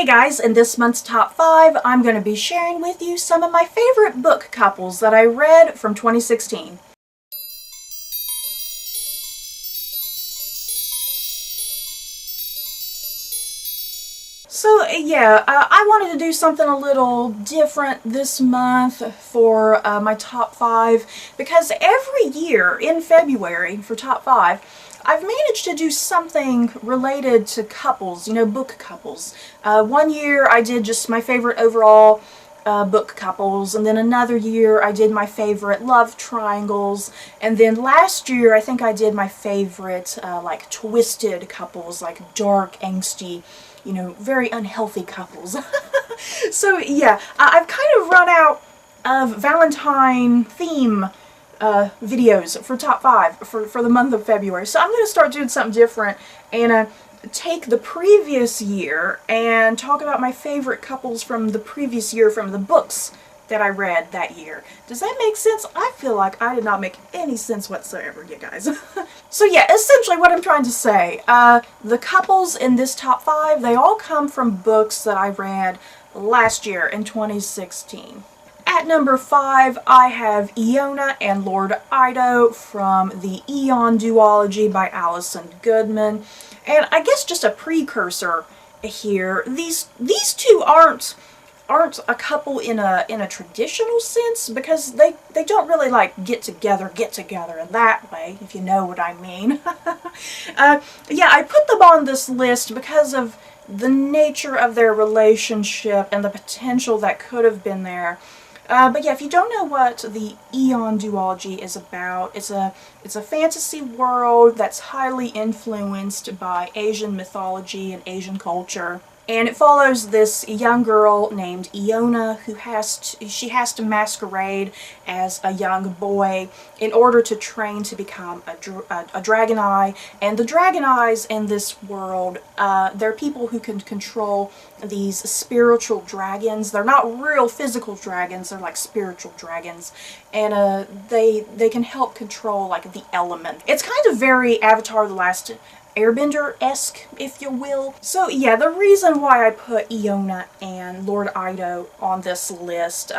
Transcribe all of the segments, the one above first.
Hey guys, in this month's top 5, I'm going to be sharing with you some of my favorite book couples that I read from 2016. So yeah, I wanted to do something a little different this month for my top 5 because every year in February for top 5, I've managed to do something related to couples, you know, book couples. One year I did just my favorite overall book couples, and then another year I did my favorite love triangles, and then last year I think I did my favorite like twisted couples, like dark, angsty, you know, very unhealthy couples. So yeah, I've kind of run out of Valentine theme videos for top 5 for the month of February. So I'm going to start doing something different and take the previous year and talk about my favorite couples from the previous year from the books that I read that year. Does that make sense? I feel like I did not make any sense whatsoever, you guys. So yeah, essentially what I'm trying to say, the couples in this top 5, they all come from books that I read last year in 2016. At number 5, I have Aeon and Lord Ido from the Aeon duology by Alison Goodman. And I guess just a precursor here, these two aren't a couple in a traditional sense, because they don't really like get together in that way, if you know what I mean. Yeah, I put them on this list because of the nature of their relationship and the potential that could have been there. But yeah, if you don't know what the Aeon duology is about, it's a fantasy world that's highly influenced by Asian mythology and Asian culture. And it follows this young girl named Aeon who has to masquerade as a young boy in order to train to become a dragon eye. And the dragon eyes in this world, they're people who can control these spiritual dragons. They're not real physical dragons, they're like spiritual dragons. And they can help control like the element. It's kind of very Avatar: The Last Airbender-esque, if you will. So yeah, the reason why I put Aeon and Lord Ido on this list,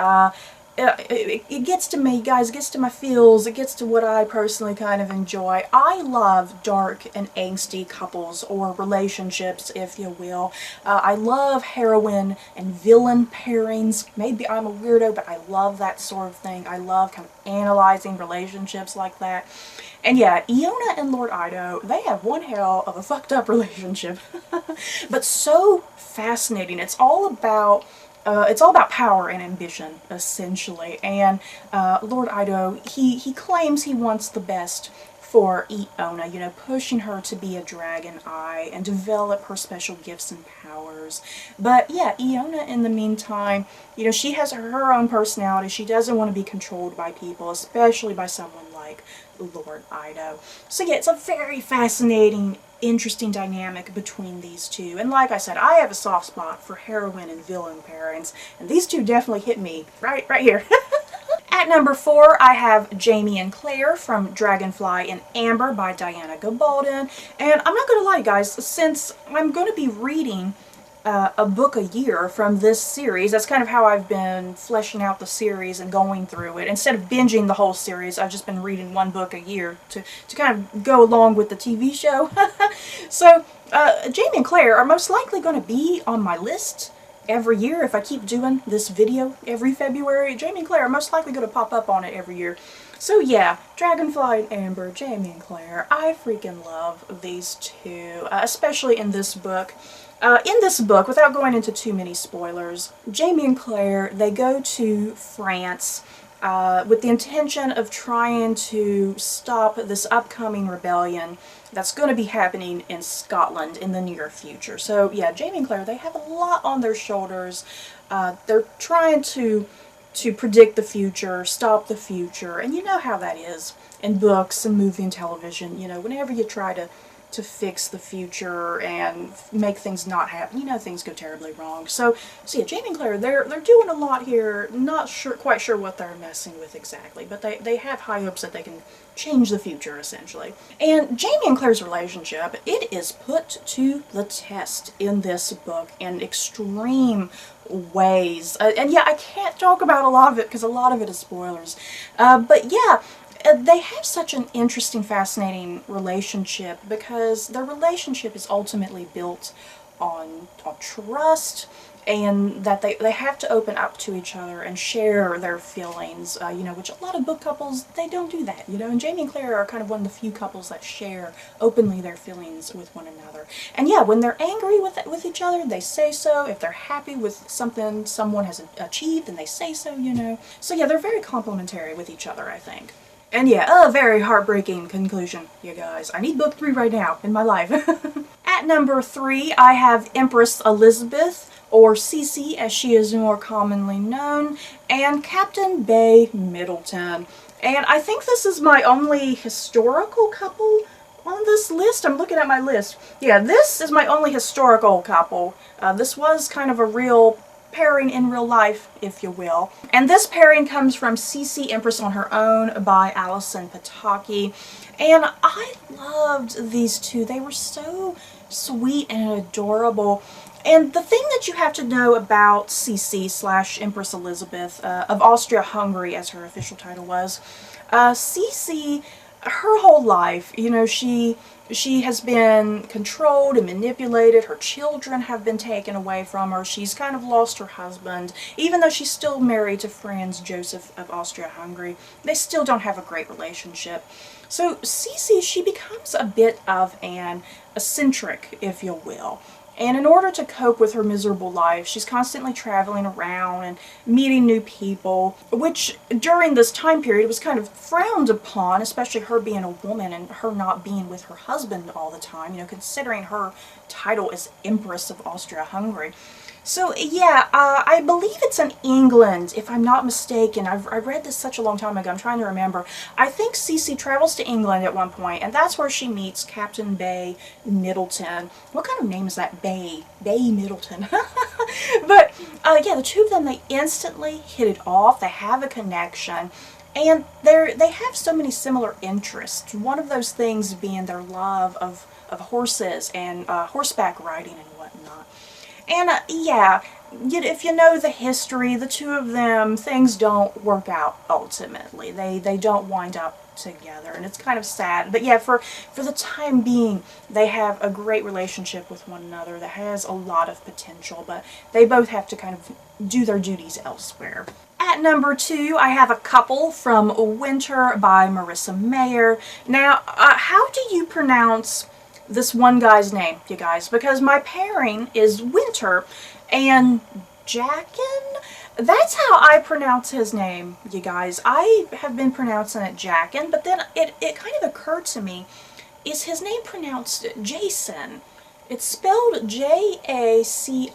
it gets to me, guys, it gets to my feels, it gets to what I personally kind of enjoy. I love dark and angsty couples, or relationships, if you will. I love heroine and villain pairings. Maybe I'm a weirdo, but I love that sort of thing. I love kind of analyzing relationships like that. And yeah, Aeon and Lord Ido, they have one hell of a fucked up relationship. But so fascinating. It's all about power and ambition, essentially. And Lord Ido, he claims he wants the best for Aeon, you know, pushing her to be a dragon eye and develop her special gifts and powers. But yeah, Aeon, in the meantime, you know, she has her own personality. She doesn't want to be controlled by people, especially by someone like Lord Ido. So yeah, it's a very fascinating, interesting dynamic between these two. And like I said, I have a soft spot for heroine and villain pairings, and these two definitely hit me right here. At number 4, I have Jamie and Claire from Dragonfly and Amber by Diana Gabaldon. And I'm not going to lie, guys, since I'm going to be reading a book a year from this series, that's kind of how I've been fleshing out the series and going through it. Instead of binging the whole series, I've just been reading one book a year to kind of go along with the TV show. So Jamie and Claire are most likely going to be on my list every year. If I keep doing this video every February, Jamie and Claire are most likely going to pop up on it every year. So yeah, Dragonfly and Amber, Jamie and Claire, I freaking love these two, especially in this book. In this book, without going into too many spoilers, Jamie and Claire, they go to France with the intention of trying to stop this upcoming rebellion that's going to be happening in Scotland in the near future. So yeah, Jamie and Claire, they have a lot on their shoulders. They're trying to predict the future, stop the future, and you know how that is in books and movie and television. You know, whenever you try to to fix the future and make things not happen. You know, things go terribly wrong. So yeah, Jamie and Claire, they're doing a lot here. Not quite sure what they're messing with exactly, but they have high hopes that they can change the future, essentially. And Jamie and Claire's relationship, it is put to the test in this book in extreme ways. And yeah, I can't talk about a lot of it because a lot of it is spoilers. But yeah, they have such an interesting, fascinating relationship because their relationship is ultimately built on trust, and that they have to open up to each other and share their feelings, you know, which a lot of book couples, they don't do that, you know, and Jamie and Claire are kind of one of the few couples that share openly their feelings with one another. And yeah, when they're angry with each other, they say so. If they're happy with something someone has achieved, then they say so, you know. So yeah, they're very complementary with each other, I think. And yeah, a very heartbreaking conclusion, you guys. I need book 3 right now in my life. At number 3, I have Empress Elisabeth, or Stacie as she is more commonly known, and Captain Bay Middleton. And I think this is my only historical couple on this list. I'm looking at my list. Yeah, this is my only historical couple. This was kind of a real pairing in real life, if you will. And this pairing comes from Stacie, Empress on Her Own by Alison Pataki. And I loved these two. They were so sweet and adorable. And the thing that you have to know about Stacie / Empress Elisabeth of Austria-Hungary, as her official title was, Stacie, her whole life, you know, she has been controlled and manipulated. Her children have been taken away from her. She's kind of lost her husband. Even though she's still married to Franz Joseph of Austria-Hungary, they still don't have a great relationship. So Stacie, she becomes a bit of an eccentric, if you will. And in order to cope with her miserable life, she's constantly traveling around and meeting new people, which during this time period was kind of frowned upon, especially her being a woman and her not being with her husband all the time, you know, considering her title as Empress of Austria-Hungary. So yeah, I believe it's in England, if I'm not mistaken. I read this such a long time ago, I'm trying to remember. I think Stacie travels to England at one point, and that's where she meets Captain Bay Middleton. What kind of name is that? Bay Middleton. But yeah, the two of them, they instantly hit it off. They have a connection. And they have so many similar interests. One of those things being their love of horses and horseback riding and whatnot. And yeah, if you know the history, the two of them, things don't work out ultimately. They don't wind up together, and it's kind of sad. But yeah, for the time being, they have a great relationship with one another that has a lot of potential, but they both have to kind of do their duties elsewhere. At number 2, I have a couple from Winter by Marissa Mayer. Now, how do you pronounce this one guy's name, you guys? Because my pairing is Winter and Jackin. That's how I pronounce his name, you guys. I have been pronouncing it Jackin, but then it kind of occurred to me, is his name pronounced Jason? It's spelled Jacin.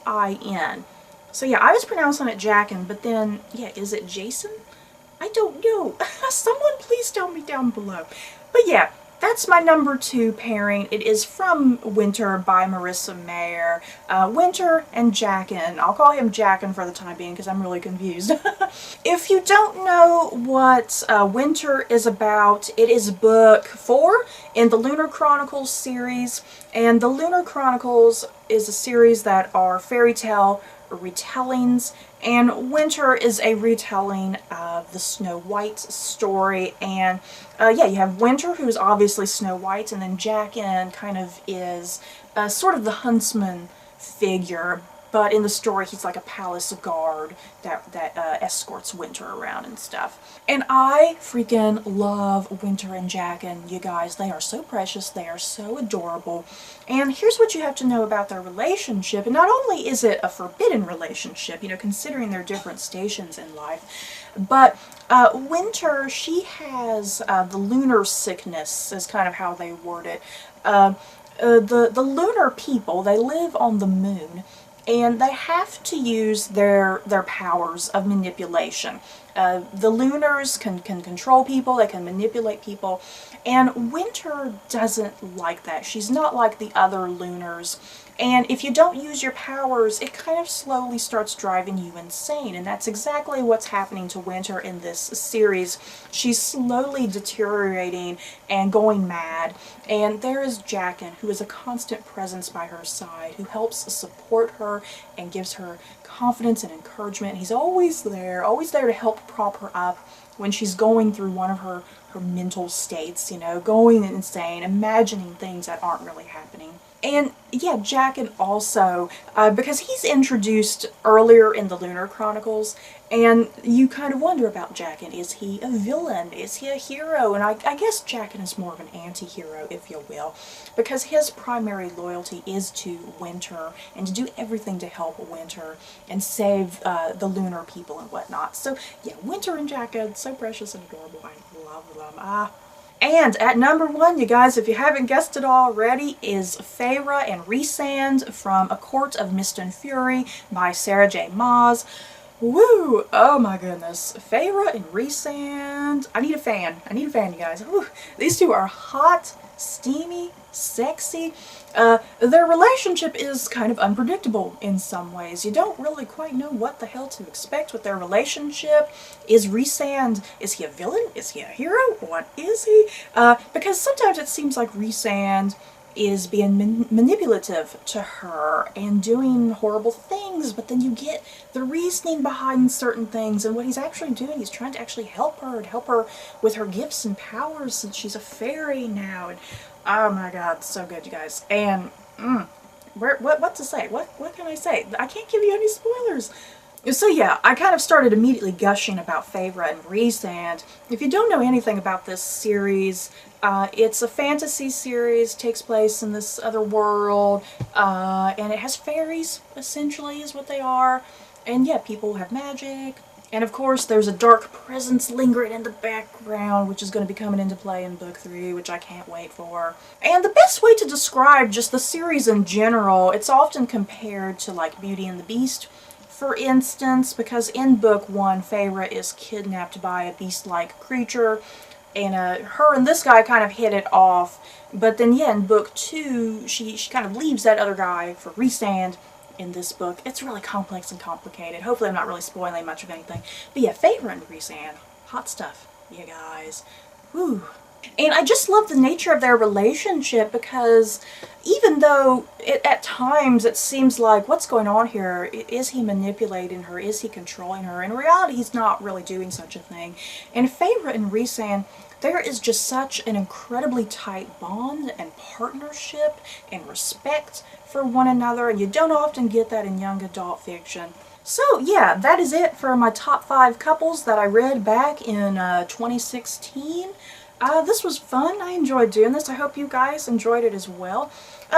So yeah, I was pronouncing it Jackin, but then, yeah, is it Jason? I don't know. Someone please tell me down below. But yeah, that's my number 2 pairing. It is from Winter by Marissa Mayer. Winter and Jackin. I'll call him Jackin for the time being because I'm really confused. If you don't know what Winter is about, it is book 4 in the Lunar Chronicles series. And the Lunar Chronicles is a series that are fairy tale retellings, and Winter is a retelling of the Snow White story. And yeah, you have Winter, who's obviously Snow White, and then Jackin kind of is sort of the huntsman figure, but in the story he's like a palace guard that escorts Winter around and stuff. And I freaking love Winter and Jackin, you guys. They are so precious, they are so adorable. And here's what you have to know about their relationship. And not only is it a forbidden relationship, you know, considering their different stations in life, but Winter, she has the lunar sickness, is kind of how they word it. The lunar people, they live on the moon, and they have to use their powers of manipulation. The Lunars can control people, they can manipulate people, and Winter doesn't like that. She's not like the other Lunars. And if you don't use your powers, it kind of slowly starts driving you insane. And that's exactly what's happening to Winter in this series. She's slowly deteriorating and going mad. And there is Jaqen, who is a constant presence by her side, who helps support her and gives her confidence and encouragement. He's always there to help prop her up when she's going through one of her mental states, you know, going insane, imagining things that aren't really happening. And yeah, Jaqen also, because he's introduced earlier in the Lunar Chronicles, and you kind of wonder about Jaqen. Is he a villain? Is he a hero? And I guess Jaqen is more of an anti-hero, if you will, because his primary loyalty is to Winter and to do everything to help Winter and save the lunar people and whatnot. So yeah, Winter and Jaqen, so precious and adorable. I love them. And at number 1, you guys, if you haven't guessed it already, is Farah and Reese from A Court of Mist and Fury by Sarah J. Maas. Woo! Oh my goodness. Farah and Reese. I need a fan. I need a fan, you guys. Woo. These two are hot, steamy, sexy. Their relationship is kind of unpredictable in some ways. You don't really quite know what the hell to expect with their relationship. Is Rhysand, is he a villain? Is he a hero? What is he? Because sometimes it seems like Rhysand is being manipulative to her and doing horrible things, but then you get the reasoning behind certain things, and what he's actually doing, he's trying to actually help her and help her with her gifts and powers since she's a fairy now. And oh my god, so good, you guys. And what to say? What can I say? I can't give you any spoilers. So yeah, I kind of started immediately gushing about Farah and Reese, and if you don't know anything about this series, it's a fantasy series, takes place in this other world, and it has fairies, essentially, is what they are. And yeah, people have magic. And of course, there's a dark presence lingering in the background, which is going to be coming into play in book 3, which I can't wait for. And the best way to describe just the series in general, it's often compared to like Beauty and the Beast, for instance, because in book 1, Farah is kidnapped by a beast-like creature, and her and this guy kind of hit it off. But then yeah, in book 2, she kind of leaves that other guy for Rhysand. In this book, it's really complex and complicated. Hopefully I'm not really spoiling much of anything. But yeah, Farah and Rhysand, hot stuff, you guys. Woo. And I just love the nature of their relationship, because even though at times it seems like, what's going on here? Is he manipulating her? Is he controlling her? In reality, he's not really doing such a thing. And Farah and Rhysand, there is just such an incredibly tight bond and partnership and respect for one another, and you don't often get that in young adult fiction. So yeah, that is it for my top 5 couples that I read back in 2016. This was fun. I enjoyed doing this. I hope you guys enjoyed it as well.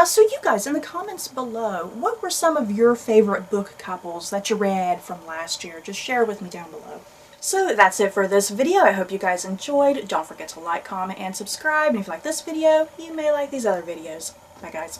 So you guys, in the comments below, what were some of your favorite book couples that you read from last year? Just share with me down below. So that's it for this video. I hope you guys enjoyed. Don't forget to like, comment, and subscribe. And if you like this video, you may like these other videos. Bye guys.